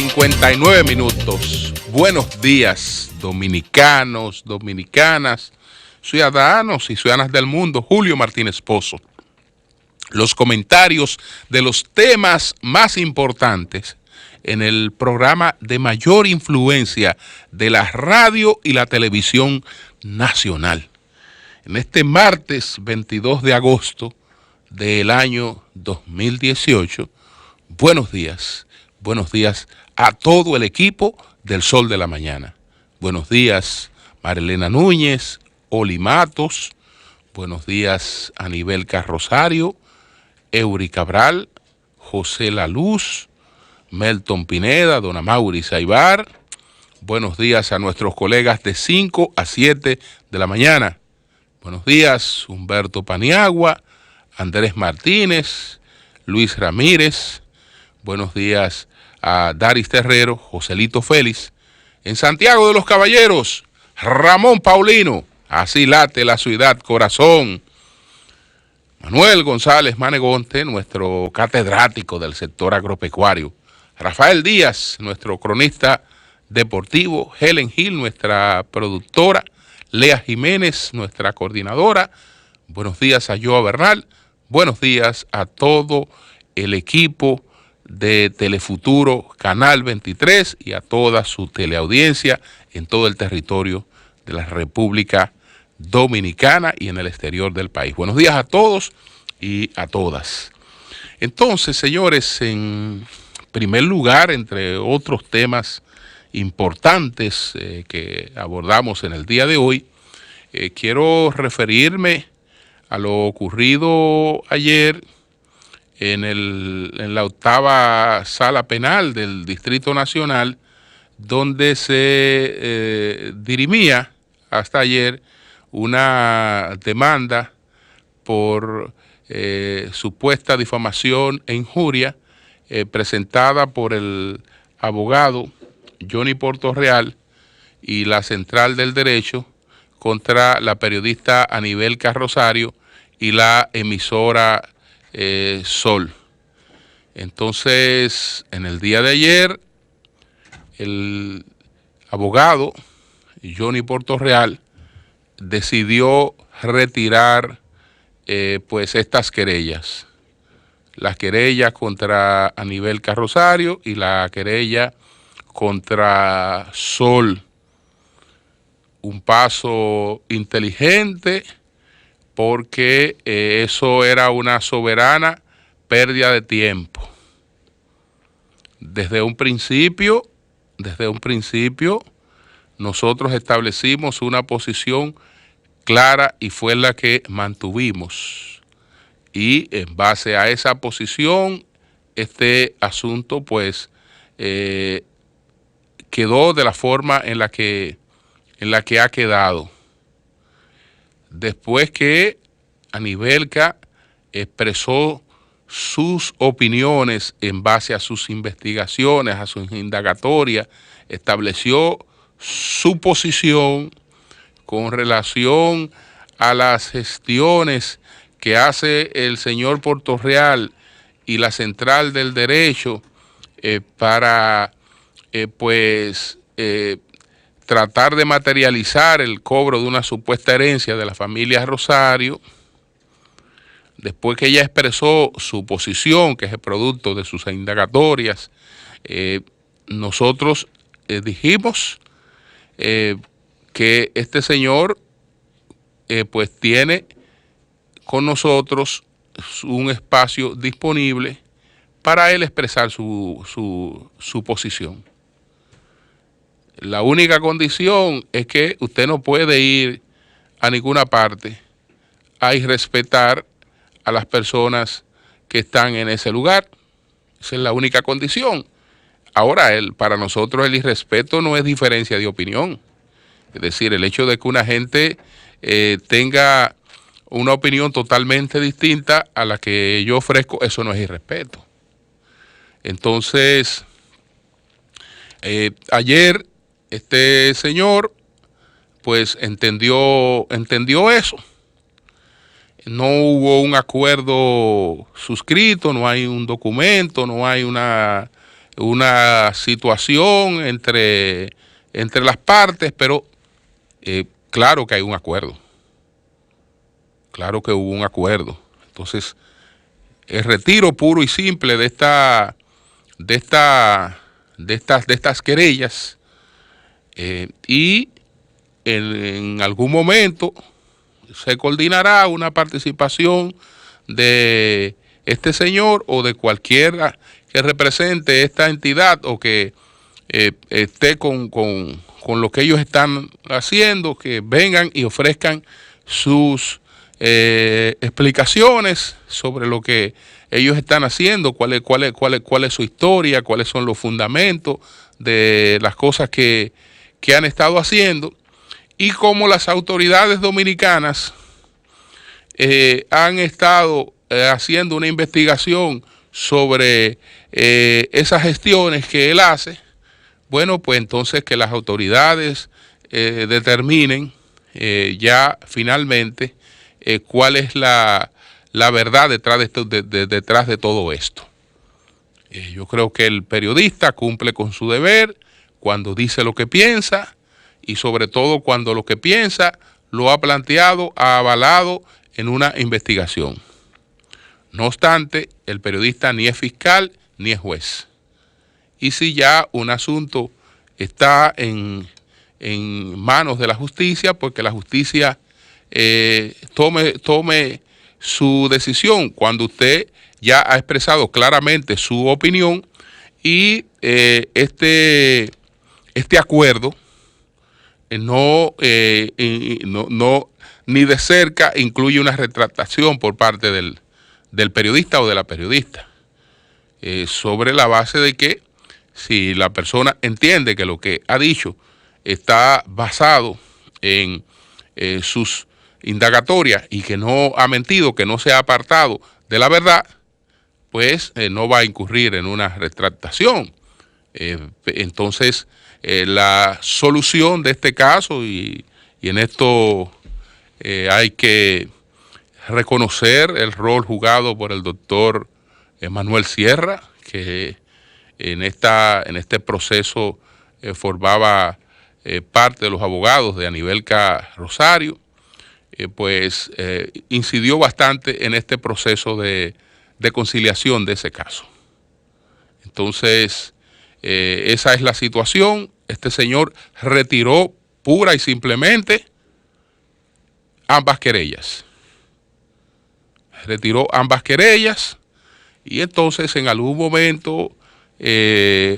7:59. Buenos días, dominicanos, dominicanas, ciudadanos y ciudadanas del mundo. Julio Martínez Pozo. Los comentarios de los temas más importantes en el programa de mayor influencia de la radio y la televisión nacional. En este martes 22 de agosto del año 2018, buenos días a todo el equipo del Sol de la Mañana. Buenos días, Marilena Núñez, Oli Matos, buenos días a Anibelca Rosario, Eury Cabral, José La Luz, Melton Pineda, Don Amaury Saibar. Buenos días a nuestros colegas de 5 a 7 de la mañana. Buenos días, Humberto Paniagua, Andrés Martínez, Luis Ramírez. Buenos días a Daris Terrero, Joselito Félix. En Santiago de los Caballeros, Ramón Paulino. Así late la ciudad, corazón. Manuel González Manegonte, nuestro catedrático del sector agropecuario. Rafael Díaz, nuestro cronista deportivo. Helen Gil, nuestra productora. Lea Jiménez, nuestra coordinadora. Buenos días a Joa Bernal. Buenos días a todo el equipo de Telefuturo Canal 23 y a toda su teleaudiencia en todo el territorio de la República Dominicana y en el exterior del país. Buenos días a todos y a todas. Entonces, señores, en primer lugar, entre otros temas importantes que abordamos en el día de hoy, quiero referirme a lo ocurrido ayer en la octava sala penal del Distrito Nacional, donde se dirimía hasta ayer una demanda por supuesta difamación e injuria presentada por el abogado Johnny Portorreal y la Central del Derecho contra la periodista Anibelca Rosario y la emisora Sol. Entonces, en el día de ayer, el abogado Johnny Portorreal decidió retirar pues estas querellas. Las querellas contra Anibelca Rosario y la querella contra Sol. Un paso inteligente porque eso era una soberana pérdida de tiempo. Desde un principio, nosotros establecimos una posición clara y fue la que mantuvimos. Y en base a esa posición, este asunto pues quedó de la forma en la que ha quedado. Después que Anibelca expresó sus opiniones en base a sus investigaciones, a sus indagatorias, estableció su posición con relación a las gestiones que hace el señor Portorreal y la Central del Derecho para tratar de materializar el cobro de una supuesta herencia de la familia Rosario. Después que ella expresó su posición, que es el producto de sus indagatorias, nosotros dijimos que este señor pues tiene con nosotros un espacio disponible para él expresar su posición. La única condición es que usted no puede ir a ninguna parte a irrespetar a las personas que están en ese lugar. Esa es la única condición. Ahora, para nosotros el irrespeto no es diferencia de opinión. Es decir, el hecho de que una gente tenga una opinión totalmente distinta a la que yo ofrezco, eso no es irrespeto. Entonces, ayer este señor pues entendió eso. No hubo un acuerdo suscrito, no hay un documento, no hay una una situación entre las partes, pero claro que hay un acuerdo. Claro que hubo un acuerdo. Entonces, el retiro puro y simple de estas querellas, y en algún momento se coordinará una participación de este señor o de cualquiera que represente esta entidad o que esté con lo que ellos están haciendo, que vengan y ofrezcan sus explicaciones sobre lo que ellos están haciendo, cuál es su historia, cuáles son los fundamentos de las cosas que han estado haciendo, y cómo las autoridades dominicanas han estado haciendo una investigación sobre esas gestiones que él hace. Bueno, pues entonces que las autoridades determinen ya finalmente cuál es la verdad detrás de todo esto. Yo creo que el periodista cumple con su deber cuando dice lo que piensa, y sobre todo cuando lo que piensa lo ha planteado, ha avalado en una investigación. No obstante, el periodista ni es fiscal ni es juez. Y si ya un asunto está en manos de la justicia, pues que la justicia tome su decisión cuando usted ya ha expresado claramente su opinión, y este acuerdo no ni de cerca incluye una retractación por parte del periodista o de la periodista, sobre la base de que si la persona entiende que lo que ha dicho está basado en sus indagatorias y que no ha mentido, que no se ha apartado de la verdad, pues no va a incurrir en una retractación. Entonces, la solución de este caso, y en esto hay que reconocer el rol jugado por el doctor Manuel Sierra, que en este proceso formaba parte de los abogados de Anibelca Rosario, pues incidió bastante en este proceso de conciliación de ese caso. Entonces, esa es la situación. Este señor retiró pura y simplemente ambas querellas. Retiró ambas querellas, y entonces en algún momento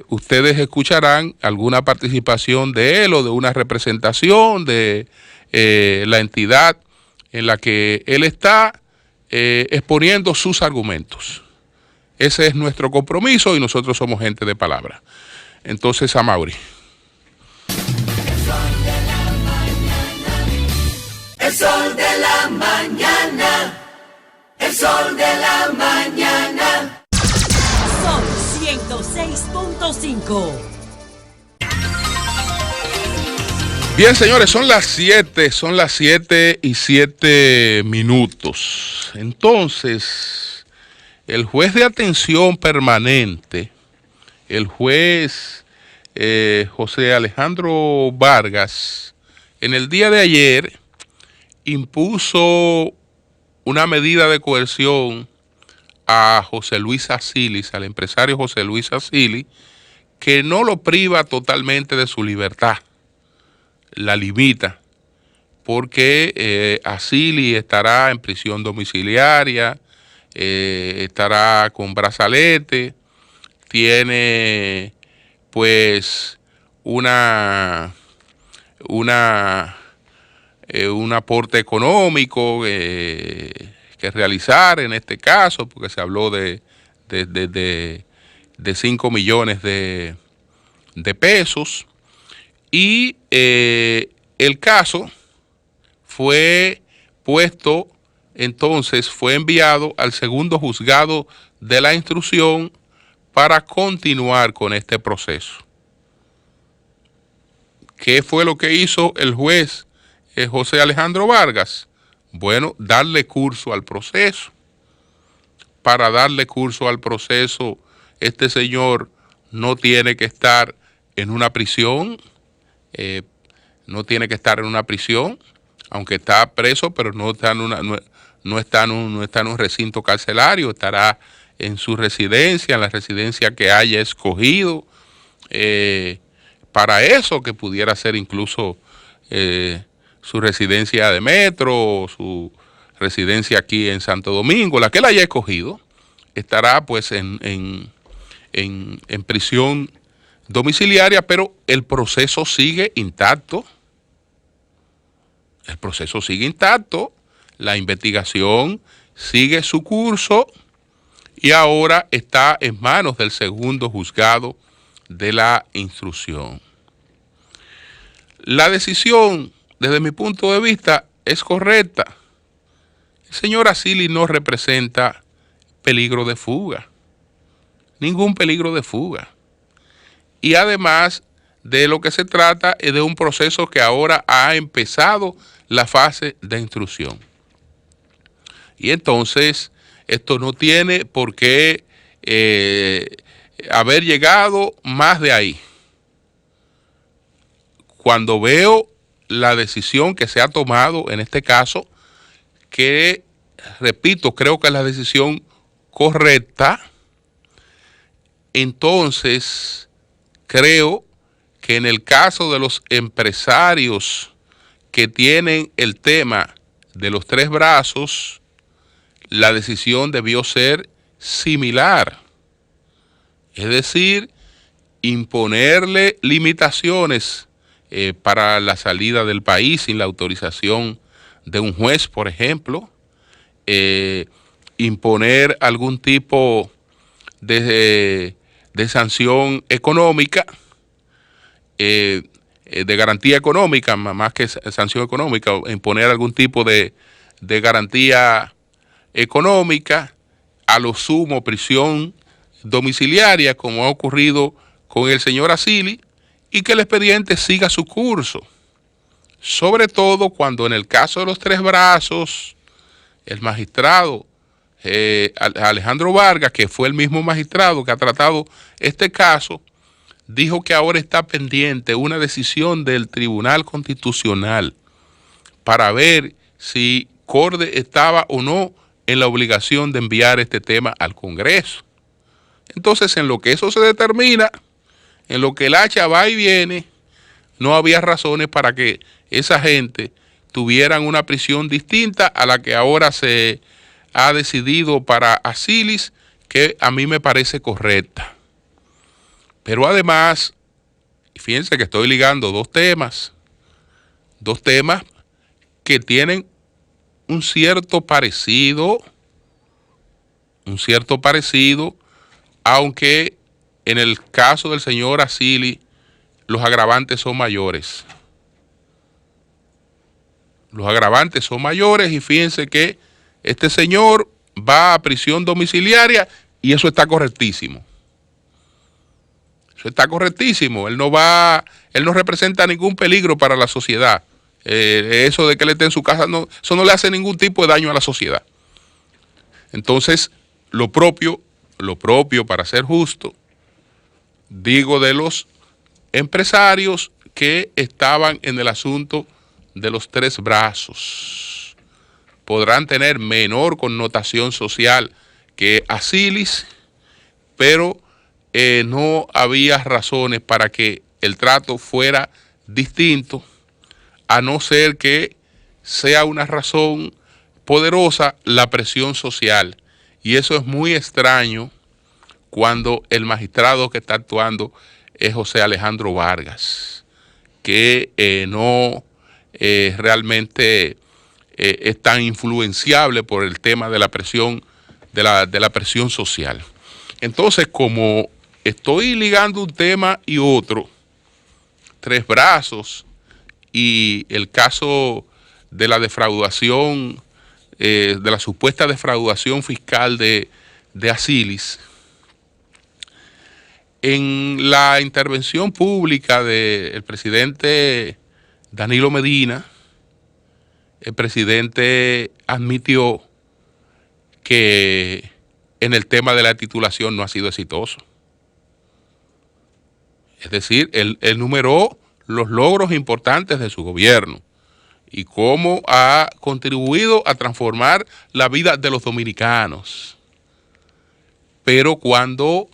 ustedes escucharán alguna participación de él o de una representación de la entidad en la que él está exponiendo sus argumentos. Ese es nuestro compromiso, y nosotros somos gente de palabra. Entonces, Amaury. El sol de la mañana. El sol de la mañana. Sol 106.5. Bien, señores, son las 7:07. Entonces, el juez de atención permanente, el juez José Alejandro Vargas, en el día de ayer impuso una medida de coerción a José Luis Asilis, al empresario José Luis Asilis, que no lo priva totalmente de su libertad, la limita, porque Asilis estará en prisión domiciliaria, estará con brazalete, tiene pues un aporte económico que realizar en este caso, porque se habló de 5 millones de pesos, y el caso fue puesto, entonces fue enviado al segundo juzgado de la instrucción para continuar con este proceso. ¿Qué fue lo que hizo el juez José Alejandro Vargas? Bueno, darle curso al proceso. Para darle curso al proceso, este señor no tiene que estar en una prisión, no tiene que estar en una prisión, aunque está preso, pero no está en no está en un recinto carcelario, estará en su residencia, en la residencia que haya escogido, para eso, que pudiera ser incluso su residencia de metro, su residencia aquí en Santo Domingo, la que él haya escogido, estará pues en prisión domiciliaria, pero el proceso sigue intacto. El proceso sigue intacto, la investigación sigue su curso y ahora está en manos del segundo juzgado de la instrucción. La decisión, desde mi punto de vista, es correcta. El señor Arcilis no representa peligro de fuga, ningún peligro de fuga. Y además, de lo que se trata es de un proceso que ahora ha empezado la fase de instrucción. Y entonces, esto no tiene por qué haber llegado más de ahí. Cuando veo la decisión que se ha tomado en este caso, que, repito, creo que es la decisión correcta, entonces creo que en el caso de los empresarios que tienen el tema de los tres brazos, la decisión debió ser similar. Es decir, imponerle limitaciones para la salida del país sin la autorización de un juez, por ejemplo, imponer algún tipo de sanción económica, de garantía económica, más que sanción económica, imponer algún tipo de garantía económica, a lo sumo prisión domiciliaria, como ha ocurrido con el señor Arcilis, y que el expediente siga su curso. Sobre todo cuando en el caso de los tres brazos, el magistrado Alejandro Vargas, que fue el mismo magistrado que ha tratado este caso, dijo que ahora está pendiente una decisión del Tribunal Constitucional para ver si Corde estaba o no en la obligación de enviar este tema al Congreso. Entonces, en lo que eso se determina, en lo que el hacha va y viene, no había razones para que esa gente tuvieran una prisión distinta a la que ahora se ha decidido para Arcilis, que a mí me parece correcta. Pero además, fíjense que estoy ligando dos temas que tienen un cierto parecido, aunque en el caso del señor Arcilis los agravantes son mayores. Los agravantes son mayores y fíjense que este señor va a prisión domiciliaria y eso está correctísimo. Eso está correctísimo. Él no representa ningún peligro para la sociedad. Eso de que él esté en su casa, no, eso no le hace ningún tipo de daño a la sociedad. Entonces, lo propio, para ser justo, digo de los empresarios que estaban en el asunto de los tres brazos. Podrán tener menor connotación social que Arcilis, pero no había razones para que el trato fuera distinto, a no ser que sea una razón poderosa la presión social. Y eso es muy extraño cuando el magistrado que está actuando es José Alejandro Vargas, que no realmente es tan influenciable por el tema de la presión, de la presión social. Entonces, como estoy ligando un tema y otro, tres brazos y el caso de la defraudación, de la supuesta defraudación fiscal de Arcilis, en la intervención pública del presidente Danilo Medina, el presidente admitió que en el tema de la titulación no ha sido exitoso. Es decir, él enumeró los logros importantes de su gobierno y cómo ha contribuido a transformar la vida de los dominicanos. Pero cuando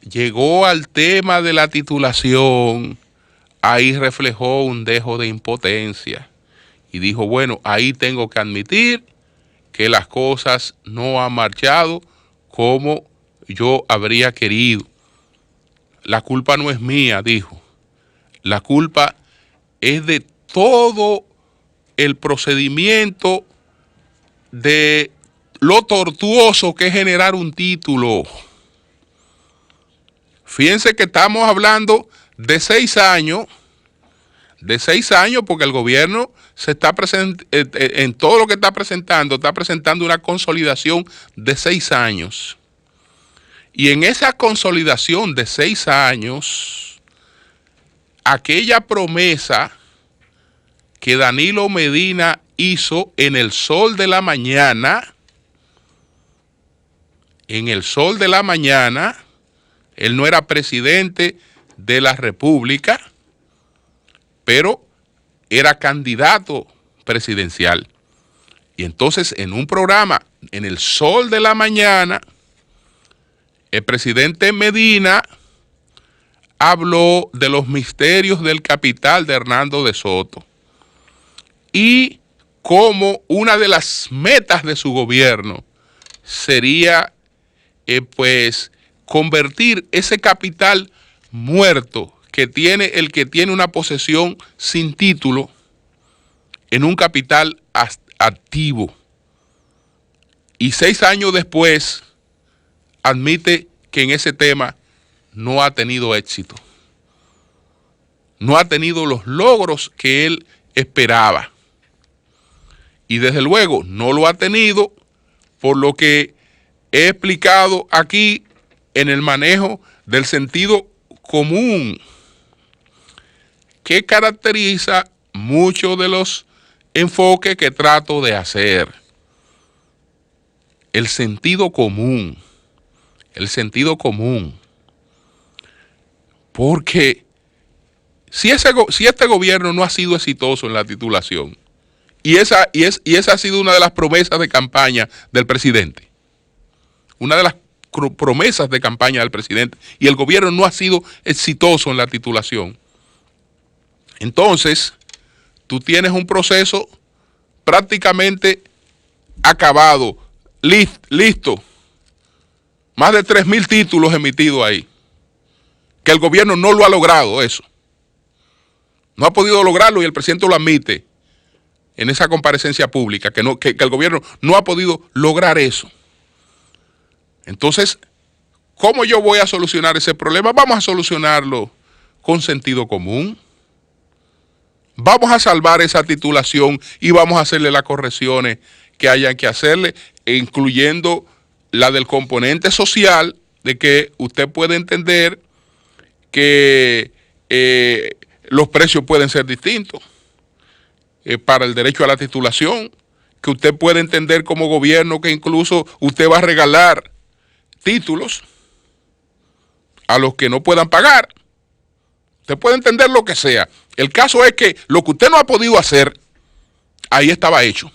llegó al tema de la titulación, ahí reflejó un dejo de impotencia y dijo, bueno, ahí tengo que admitir que las cosas no han marchado como yo habría querido. La culpa no es mía, dijo. La culpa es de todo el procedimiento de lo tortuoso que es generar un título. Fíjense que estamos hablando de 6 años, porque el gobierno se está en todo lo que está presentando una consolidación de 6 años. Y en esa consolidación de 6 años, aquella promesa que Danilo Medina hizo en el sol de la mañana, él no era presidente de la República, pero era candidato presidencial. Y entonces en un programa, en el sol de la mañana, el presidente Medina habló de los misterios del capital de Hernando de Soto y cómo una de las metas de su gobierno sería pues convertir ese capital muerto que tiene el que tiene una posesión sin título en un capital activo. Y 6 años después admite que en ese tema no ha tenido éxito. No ha tenido los logros que él esperaba. Y desde luego no lo ha tenido por lo que he explicado aquí en el manejo del sentido común, que caracteriza muchos de los enfoques que trato de hacer. El sentido común. Porque si este gobierno no ha sido exitoso en la titulación, y esa ha sido una de las promesas de campaña del presidente, y el gobierno no ha sido exitoso en la titulación, entonces tú tienes un proceso prácticamente acabado, listo, más de 3,000 títulos emitidos ahí, que el gobierno no lo ha logrado eso. No ha podido lograrlo y el presidente lo admite en esa comparecencia pública, que el gobierno no ha podido lograr eso. Entonces, ¿cómo yo voy a solucionar ese problema? Vamos a solucionarlo con sentido común. Vamos a salvar esa titulación y vamos a hacerle las correcciones que hayan que hacerle, incluyendo la del componente social, de que usted puede entender que los precios pueden ser distintos para el derecho a la titulación, que usted puede entender como gobierno que incluso usted va a regalar títulos a los que no puedan pagar. Usted puede entender lo que sea. El caso es que lo que usted no ha podido hacer, ahí estaba hecho.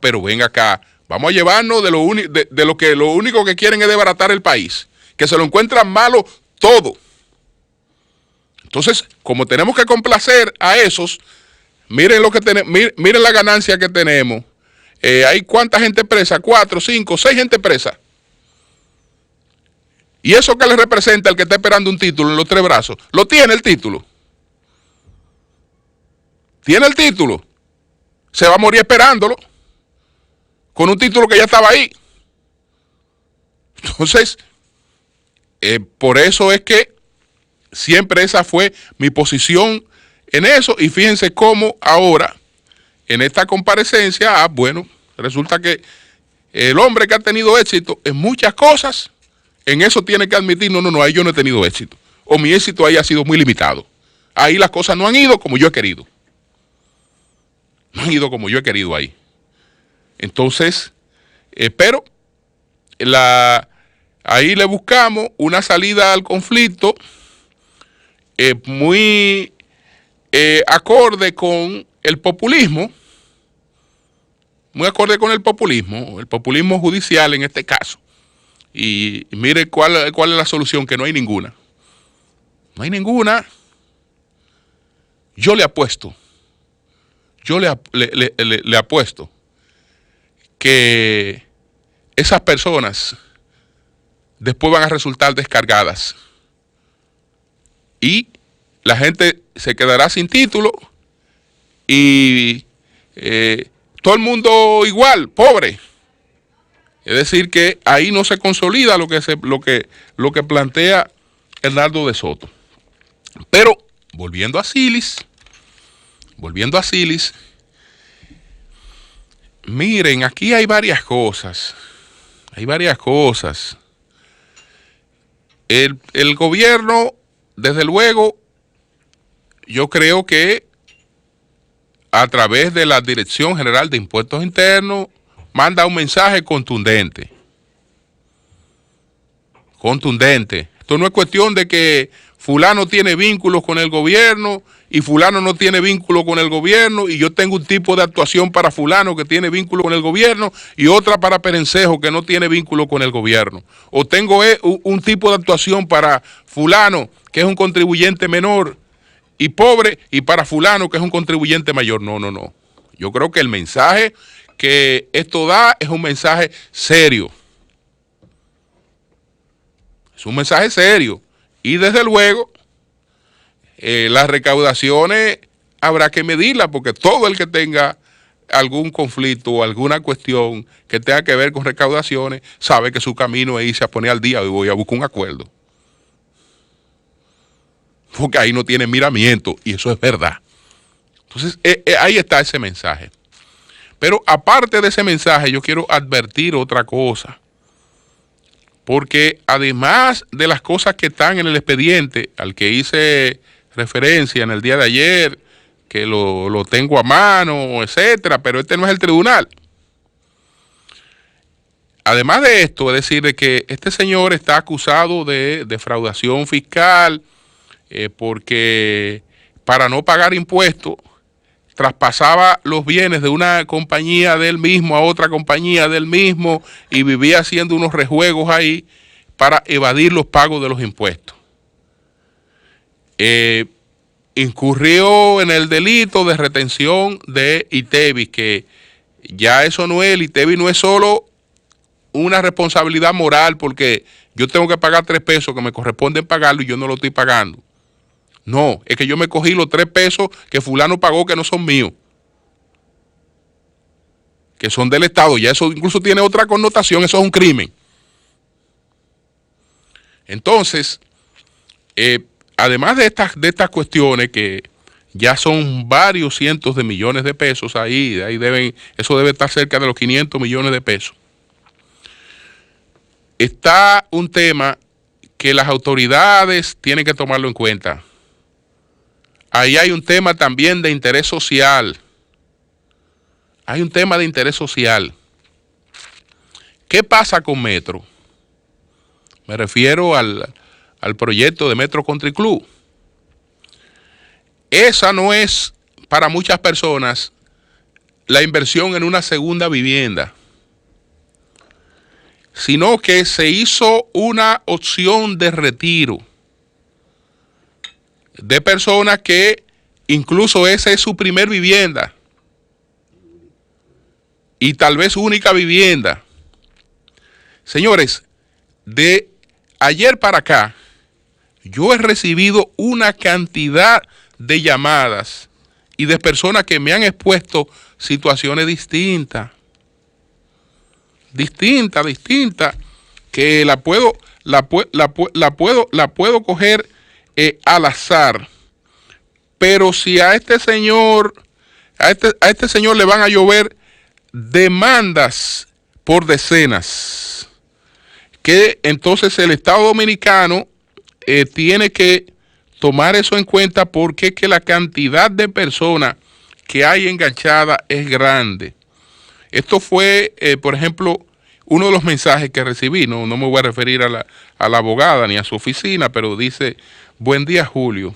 Pero venga acá, vamos a llevarnos de lo único que quieren es desbaratar el país, que se lo encuentran malo todo. Entonces, como tenemos que complacer a esos, miren lo que miren la ganancia que tenemos. Hay cuánta gente presa, 4, 5, 6 gente presa. Y eso que le representa el que está esperando un título en los 3 brazos, lo tiene el título. Tiene el título. Se va a morir esperándolo, con un título que ya estaba ahí. Entonces, por eso es que siempre esa fue mi posición en eso. Y fíjense cómo ahora, en esta comparecencia, bueno, resulta que el hombre que ha tenido éxito en muchas cosas, en eso tiene que admitir, no, ahí yo no he tenido éxito. O mi éxito ahí ha sido muy limitado. Ahí las cosas no han ido como yo he querido. No han ido como yo he querido ahí. Entonces, pero ahí le buscamos una salida al conflicto muy acorde con el populismo, el populismo judicial en este caso. Y mire cuál es la solución, que no hay ninguna. No hay ninguna. Yo le apuesto que esas personas después van a resultar descargadas y la gente se quedará sin título y todo el mundo igual, pobre. Es decir, que ahí no se consolida lo que plantea Hernando de Soto. Pero volviendo a Silis, miren, aquí hay varias cosas. El gobierno, desde luego, yo creo que a través de la Dirección General de Impuestos Internos manda un mensaje contundente. Esto no es cuestión de que fulano tiene vínculos con el gobierno y fulano no tiene vínculo con el gobierno, y yo tengo un tipo de actuación para fulano que tiene vínculo con el gobierno y otra para Perencejo que no tiene vínculo con el gobierno. O tengo un tipo de actuación para fulano que es un contribuyente menor y pobre, y para fulano que es un contribuyente mayor. No. Yo creo que el mensaje que esto da es un mensaje serio. Es un mensaje serio. Y desde luego, las recaudaciones habrá que medirlas, porque todo el que tenga algún conflicto o alguna cuestión que tenga que ver con recaudaciones sabe que su camino es irse a poner al día y voy a buscar un acuerdo. Porque ahí no tiene miramiento, y eso es verdad. Entonces, ahí está ese mensaje. Pero aparte de ese mensaje, yo quiero advertir otra cosa. Porque además de las cosas que están en el expediente, al que hice referencia en el día de ayer, que lo tengo a mano, etcétera, pero este no es el tribunal. Además de esto, es decir, de que este señor está acusado de defraudación fiscal, porque para no pagar impuestos traspasaba los bienes de una compañía del mismo a otra compañía del mismo y vivía haciendo unos rejuegos ahí para evadir los pagos de los impuestos. Incurrió en el delito de retención de ITEVIS, que ya eso no es, el ITEVIS no es solo una responsabilidad moral porque yo tengo que pagar 3 pesos que me corresponden pagarlo y yo no lo estoy pagando. No, es que yo me cogí los 3 pesos que fulano pagó que no son míos, que son del Estado. Ya eso incluso tiene otra connotación, eso es un crimen. Entonces, además de estas cuestiones que ya son varios cientos de millones de pesos, ahí eso debe estar cerca de los 500 millones de pesos. Está un tema que las autoridades tienen que tomarlo en cuenta. Ahí hay un tema también de interés social. ¿Qué pasa con Metro? Me refiero al proyecto de Metro Country Club. Esa no es para muchas personas la inversión en una segunda vivienda, sino que se hizo una opción de retiro de personas que incluso esa es su primer vivienda y tal vez su única vivienda. Señores, de ayer para acá, yo he recibido una cantidad de llamadas y de personas que me han expuesto situaciones distintas, que la puedo coger al azar. Pero si a este señor le van a llover demandas por decenas, que entonces el Estado Dominicano tiene que tomar eso en cuenta, porque es que la cantidad de personas que hay enganchadas es grande. Esto fue, por ejemplo, uno de los mensajes que recibí. No me voy a referir a la abogada ni a su oficina, pero dice: buen día, Julio.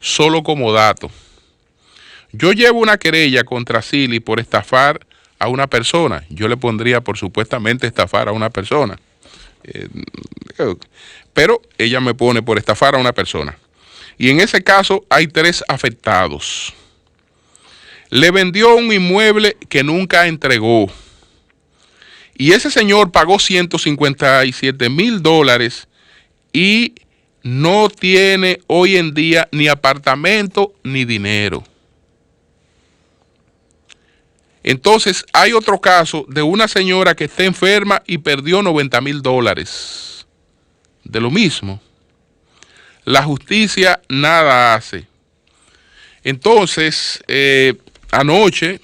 solo como dato. Yo llevo una querella contra Silly por estafar a una persona. Yo le pondría por supuestamente estafar a una persona. Pero ella me pone por estafar a una persona. Y en ese caso hay 3 afectados. Le vendió un inmueble que nunca entregó. Y ese señor pagó $157,000 y no tiene hoy en día ni apartamento ni dinero. Entonces hay otro caso de una señora que está enferma y perdió $90,000. De lo mismo. La justicia nada hace. Entonces, anoche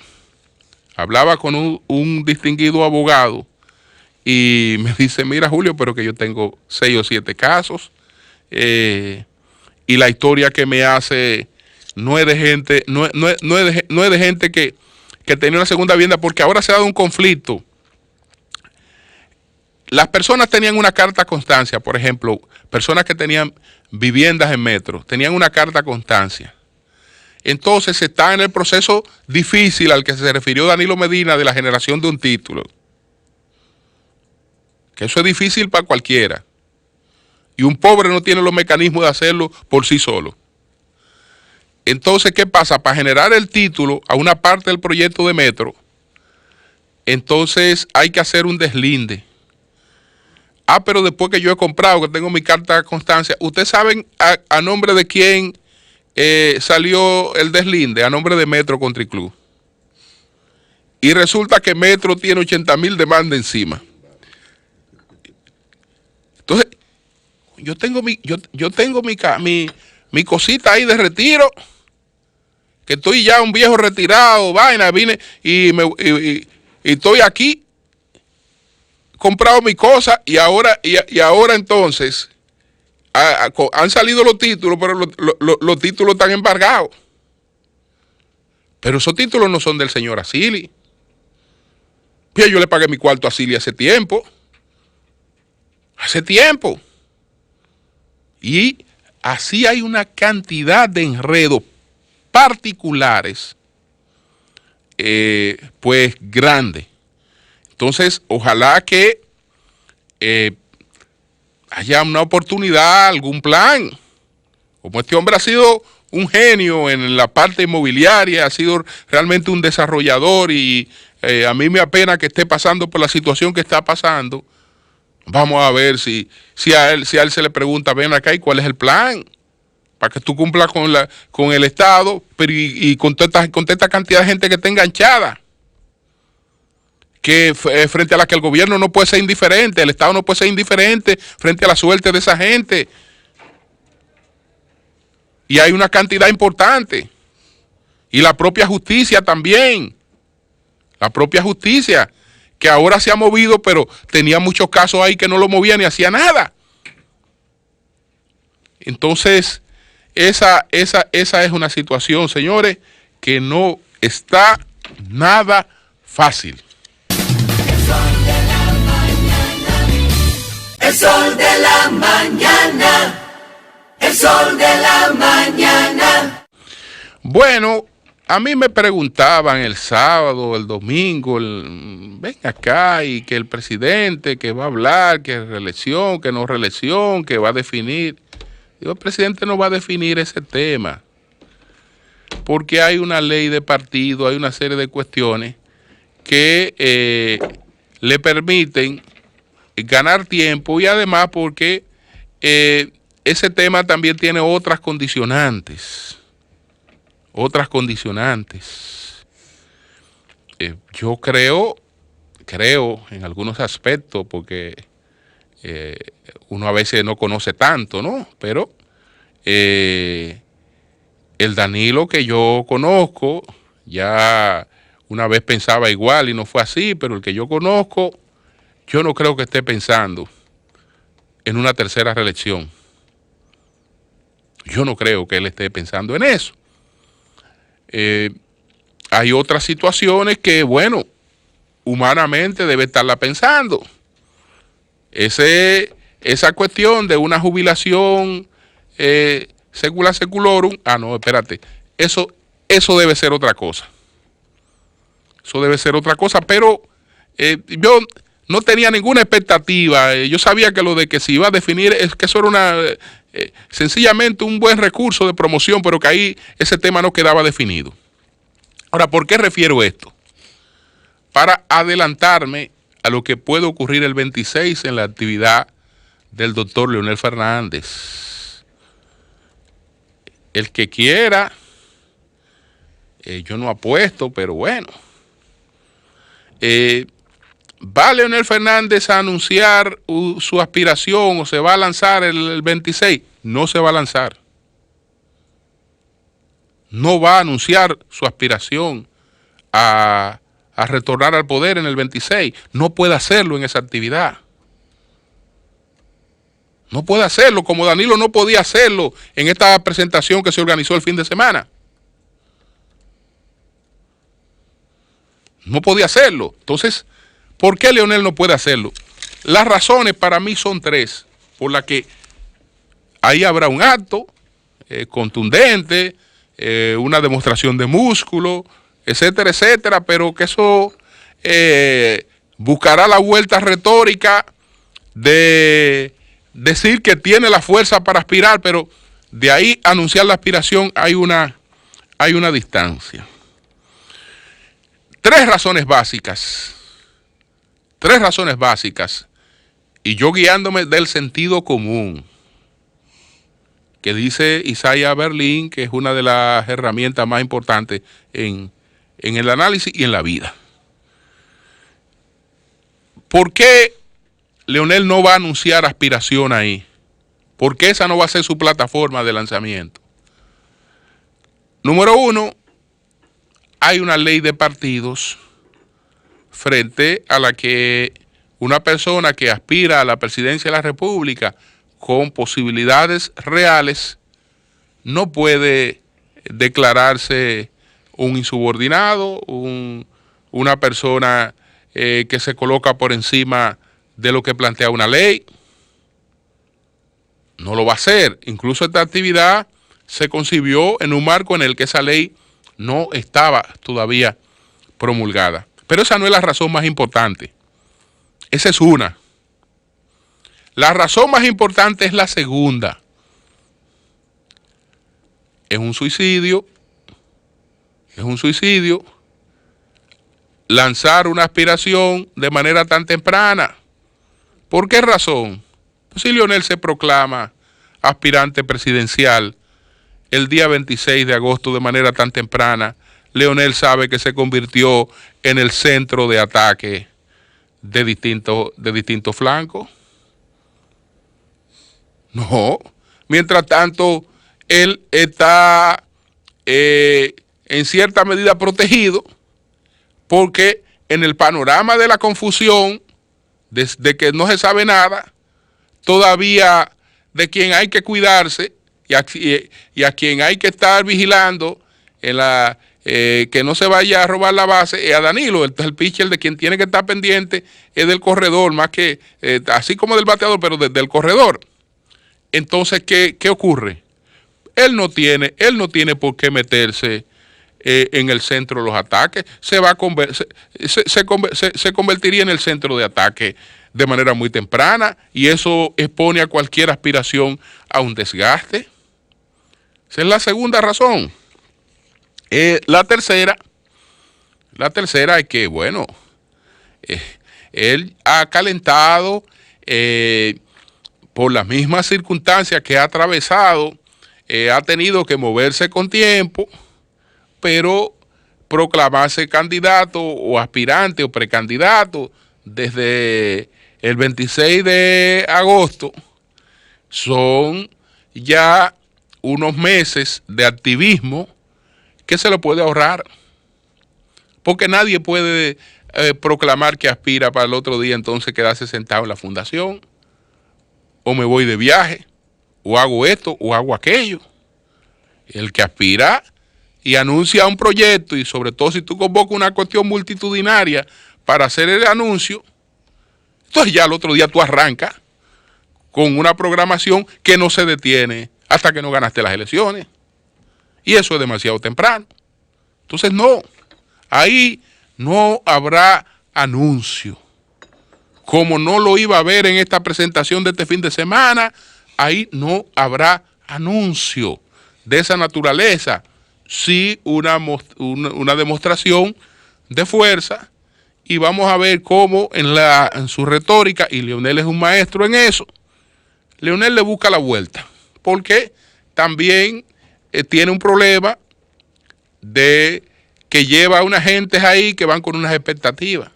hablaba con un distinguido abogado y me dice, mira Julio, pero que yo tengo 6 o 7 casos y la historia que me hace no es de gente, no es de gente que tenía una segunda vivienda, porque ahora se ha dado un conflicto. Las personas tenían una carta constancia, por ejemplo, personas que tenían viviendas en metro, tenían una carta constancia. Entonces está en el proceso difícil al que se refirió Danilo Medina de la generación de un título. Que eso es difícil para cualquiera. Y un pobre no tiene los mecanismos de hacerlo por sí solo. Entonces, ¿qué pasa? Para generar el título a una parte del proyecto de metro, entonces hay que hacer un deslinde. Pero después que yo he comprado, que tengo mi carta de constancia, ¿ustedes saben a nombre de quién salió el deslinde? A nombre de Metro Country Club. Y resulta que Metro tiene 80,000 demandas encima. Entonces, yo tengo mi cosita ahí de retiro, que estoy ya un viejo retirado, vaina, vine y estoy aquí, comprado mi cosa y ahora entonces han salido los títulos, pero los títulos están embargados. Pero esos títulos no son del señor Asili. Pues yo le pagué mi cuarto a Asili hace tiempo. Y así hay una cantidad de enredos particulares, pues grande. Entonces, ojalá que haya una oportunidad, algún plan. Como este hombre ha sido un genio en la parte inmobiliaria, ha sido realmente un desarrollador y a mí me apena que esté pasando por la situación que está pasando. Vamos a ver si a él se le pregunta, ven acá, ¿y cuál es el plan? Para que tú cumplas con el Estado, pero y con toda esta cantidad de gente que está enganchada. Que frente a la que el gobierno no puede ser indiferente, el Estado no puede ser indiferente frente a la suerte de esa gente. Y hay una cantidad importante. Y la propia justicia también. La propia justicia, que ahora se ha movido, pero tenía muchos casos ahí que no lo movía ni hacía nada. Entonces, esa es una situación, señores, que no está nada fácil. El sol de la mañana. El sol de la mañana. Bueno, a mí me preguntaban el sábado, el domingo, ven acá, y que el presidente que va a hablar, que reelección, que no reelección, que va a definir. Digo, el presidente no va a definir ese tema, porque hay una ley de partido, hay una serie de cuestiones que le permiten ganar tiempo, y además porque ese tema también tiene otras condicionantes. Yo creo en algunos aspectos, porque uno a veces no conoce tanto, ¿no? Pero el Danilo que yo conozco, ya una vez pensaba igual y no fue así, pero el que yo conozco, yo no creo que esté pensando en una tercera reelección. Yo no creo que él esté pensando en eso. Hay otras situaciones que, bueno, humanamente debe estarla pensando. Esa cuestión de una jubilación secula seculorum, no, espérate, eso debe ser otra cosa. Eso debe ser otra cosa, pero yo no tenía ninguna expectativa. Yo sabía que lo de que se iba a definir, es que eso era sencillamente un buen recurso de promoción, pero que ahí ese tema no quedaba definido. Ahora, ¿por qué refiero esto? Para adelantarme a lo que puede ocurrir el 26 en la actividad del doctor Leonel Fernández. El que quiera, yo no apuesto, pero bueno. ¿Va Leonel Fernández a anunciar su aspiración o se va a lanzar el 26? No se va a lanzar. No va a anunciar su aspiración a retornar al poder en el 26. No puede hacerlo en esa actividad. No puede hacerlo, como Danilo no podía hacerlo en esta presentación que se organizó el fin de semana. No podía hacerlo. Entonces, ¿por qué Leonel no puede hacerlo? Las razones para mí son tres, por las que ahí habrá un acto contundente, una demostración de músculo, etcétera, etcétera, pero que eso buscará la vuelta retórica de decir que tiene la fuerza para aspirar, pero de ahí anunciar la aspiración hay una distancia. Tres razones básicas, y yo guiándome del sentido común, que dice Isaiah Berlin, que es una de las herramientas más importantes en el análisis y en la vida. ¿Por qué Leonel no va a anunciar aspiración ahí? ¿Por qué esa no va a ser su plataforma de lanzamiento? Número uno, hay una ley de partidos frente a la que una persona que aspira a la presidencia de la República con posibilidades reales no puede declararse un insubordinado, una persona que se coloca por encima de lo que plantea una ley. No lo va a hacer. Incluso esta actividad se concibió en un marco en el que esa ley no estaba todavía promulgada. Pero esa no es la razón más importante. Esa es una. La razón más importante es la segunda. Es un suicidio lanzar una aspiración de manera tan temprana. ¿Por qué razón? Pues si Leonel se proclama aspirante presidencial el día 26 de agosto de manera tan temprana, Leonel sabe que se convirtió en el centro de ataque de distintos flancos. No. Mientras tanto, él está en cierta medida protegido, porque en el panorama de la confusión, de que no se sabe nada, todavía de quien hay que cuidarse y a quien hay que estar vigilando que no se vaya a robar la base, es a Danilo. El pitcher de quien tiene que estar pendiente es del corredor, más que, así como del bateador, pero del corredor. Entonces, ¿qué ocurre? Él no tiene por qué meterse en el centro de los ataques. Se convertiría en el centro de ataque de manera muy temprana, y eso expone a cualquier aspiración a un desgaste. Esa es la segunda razón. La tercera es que, bueno, él ha calentado por las mismas circunstancias que ha atravesado, ha tenido que moverse con tiempo, pero proclamarse candidato o aspirante o precandidato desde el 26 de agosto son ya unos meses de activismo que se lo puede ahorrar, porque nadie puede proclamar que aspira para el otro día entonces quedarse sentado en la fundación, o me voy de viaje, o hago esto, o hago aquello. El que aspira y anuncia un proyecto, y sobre todo si tú convocas una cuestión multitudinaria para hacer el anuncio, entonces ya el otro día tú arrancas con una programación que no se detiene hasta que no ganaste las elecciones. Y eso es demasiado temprano. Entonces no, ahí no habrá anuncio. Como no lo iba a ver en esta presentación de este fin de semana, ahí no habrá anuncio de esa naturaleza. Sí, una demostración de fuerza, y vamos a ver cómo en su retórica, y Leonel es un maestro en eso, Leonel le busca la vuelta, porque también tiene un problema de que lleva a unas gentes ahí que van con unas expectativas.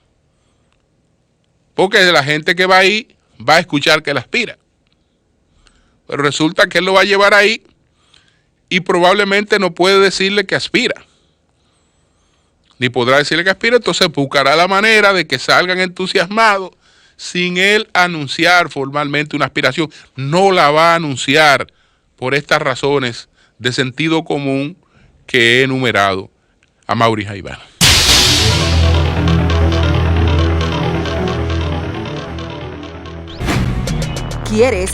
Porque la gente que va ahí va a escuchar que él aspira. Pero resulta que él lo va a llevar ahí y probablemente no puede decirle que aspira. Ni podrá decirle que aspira, entonces buscará la manera de que salgan entusiasmados sin él anunciar formalmente una aspiración. No la va a anunciar por estas razones de sentido común que he enumerado a Mauri Jaiván. ¿Quieres